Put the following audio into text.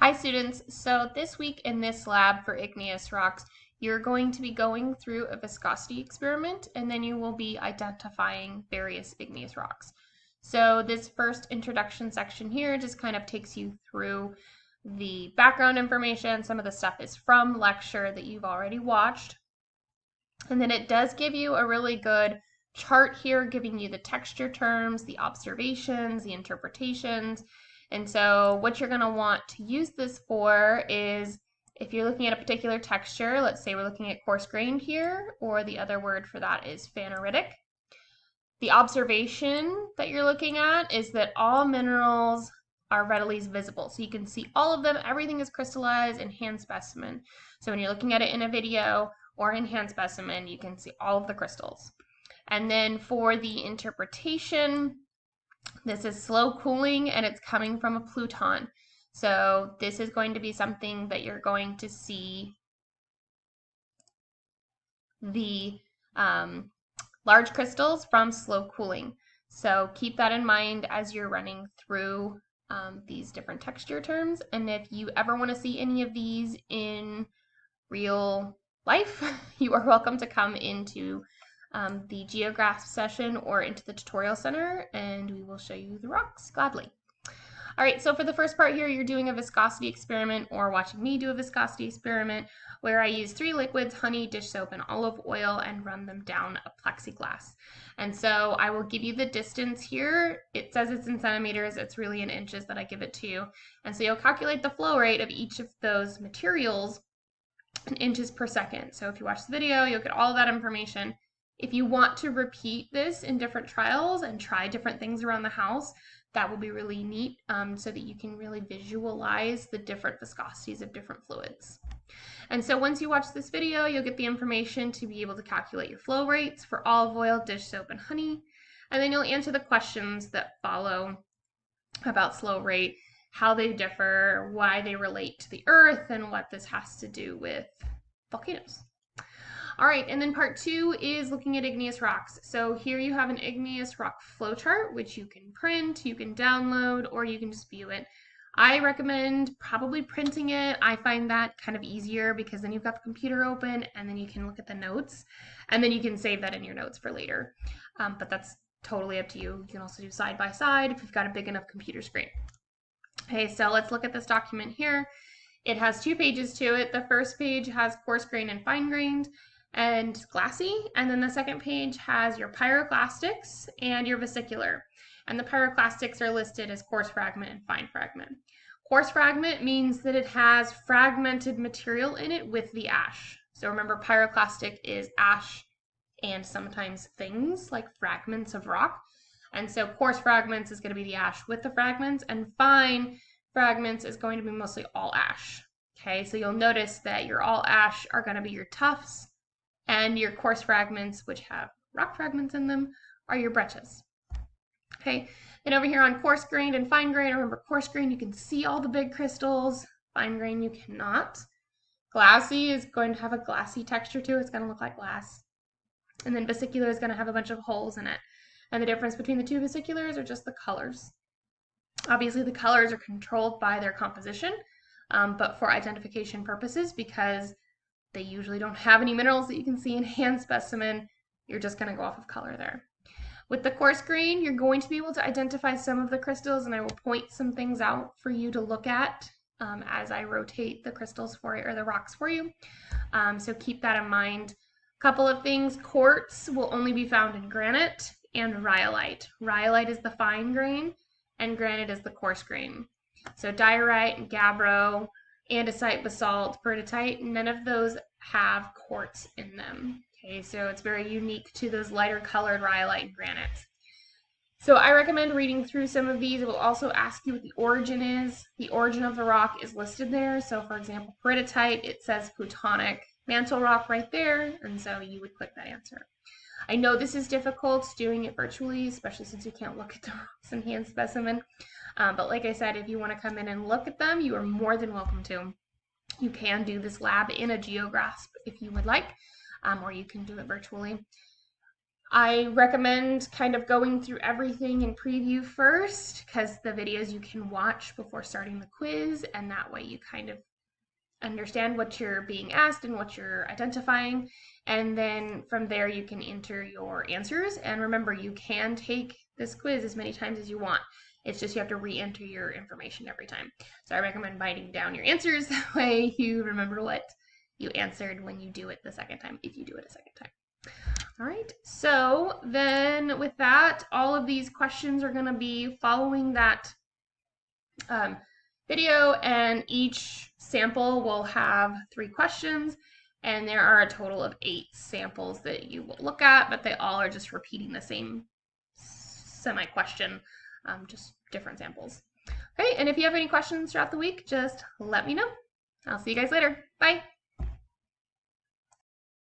Hi students, so this week in this lab for igneous rocks, you're going to be going through a viscosity experiment and then you will be identifying various igneous rocks. So this first introduction section here just kind of takes you through the background information. Some of the stuff is from lecture that you've already watched. And then it does give you a really good chart here giving you the texture terms, the observations, the interpretations. And so what you're going to want to use this for is if you're looking at a particular texture, let's say we're looking at coarse grained here, or the other word for that is phaneritic. The observation that you're looking at is that all minerals are readily visible. So you can see all of them, everything is crystallized in hand specimen. So when you're looking at it in a video or in hand specimen, you can see all of the crystals. And then for the interpretation, this is slow cooling and it's coming from a pluton. So this is going to be something that you're going to see the large crystals from slow cooling. So keep that in mind as you're running through these different texture terms. And if you ever want to see any of these in real life, you are welcome to come into the GeoGraph session or into the tutorial center and we will show you the rocks gladly. All right, so for the first part here, you're doing a viscosity experiment or watching me do a viscosity experiment where I use 3 liquids, honey, dish soap, and olive oil and run them down a plexiglass. And so I will give you the distance here. It says it's in centimeters. It's really in inches that I give it to you. And so you'll calculate the flow rate of each of those materials in inches per second. So if you watch the video, you'll get all that information. If you want to repeat this in different trials and try different things around the house, that will be really neat so that you can really visualize the different viscosities of different fluids. And so once you watch this video, you'll get the information to be able to calculate your flow rates for olive oil, dish soap, and honey. And then you'll answer the questions that follow about flow rate, how they differ, why they relate to the earth, and what this has to do with volcanoes. All right, and then part 2 is looking at igneous rocks. So here you have an igneous rock flowchart, which you can print, you can download, or you can just view it. I recommend probably printing it. I find that kind of easier because then you've got the computer open and then you can look at the notes and then you can save that in your notes for later. But that's totally up to you. You can also do side by side if you've got a big enough computer screen. Okay, so let's look at this document here. It has 2 pages to it. The first page has coarse grained and fine grained and glassy, and then the second page has your pyroclastics and your vesicular. And the pyroclastics are listed as coarse fragment and fine fragment. Coarse fragment means that it has fragmented material in it with the ash. So remember, pyroclastic is ash and sometimes things like fragments of rock. And so coarse fragments is going to be the ash with the fragments, and fine fragments is going to be mostly all ash. Okay, so you'll notice that your all ash are going to be your tuffs, and your coarse fragments, which have rock fragments in them, are your breccias. Okay, and over here on coarse grained and fine grained, remember coarse grained, you can see all the big crystals. Fine grained, you cannot. Glassy is going to have a glassy texture to it. It's going to look like glass. And then vesicular is going to have a bunch of holes in it. And the difference between the 2 vesiculars are just the colors. Obviously, the colors are controlled by their composition, but for identification purposes, because they usually don't have any minerals that you can see in hand specimen, you're just going to go off of color there. With the coarse grain, you're going to be able to identify some of the crystals, and I will point some things out for you to look at as I rotate the crystals for you, or the rocks for you. So keep that in mind. A couple of things: quartz will only be found in granite and rhyolite. Rhyolite is the fine grain, and granite is the coarse grain. So diorite, gabbro, andesite, basalt, peridotite, none of those have quartz in them. Okay, so it's very unique to those lighter colored rhyolite and granite. So I recommend reading through some of these. It will also ask you what the origin is. The origin of the rock is listed there. So for example, peridotite, it says plutonic mantle rock right there, and so you would click that answer. I know this is difficult doing it virtually, especially since you can't look at the rocks in hand specimen. But like I said, if you want to come in and look at them, you are more than welcome to. You can do this lab in a GeoGraph if you would like, or you can do it virtually. I recommend kind of going through everything in preview first because the videos you can watch before starting the quiz, and that way you kind of understand what you're being asked and what you're identifying. And then from there, you can enter your answers. And remember, you can take this quiz as many times as you want. It's just you have to re-enter your information every time. So I recommend writing down your answers. That way you remember what you answered when you do it the second time, if you do it a second time. All right, so then with that, all of these questions are going to be following that video, and each sample will have 3 questions, and there are a total of 8 samples that you will look at, but they all are just repeating the same semi-question, just different samples. Okay, and if you have any questions throughout the week, just let me know. I'll see you guys later. Bye.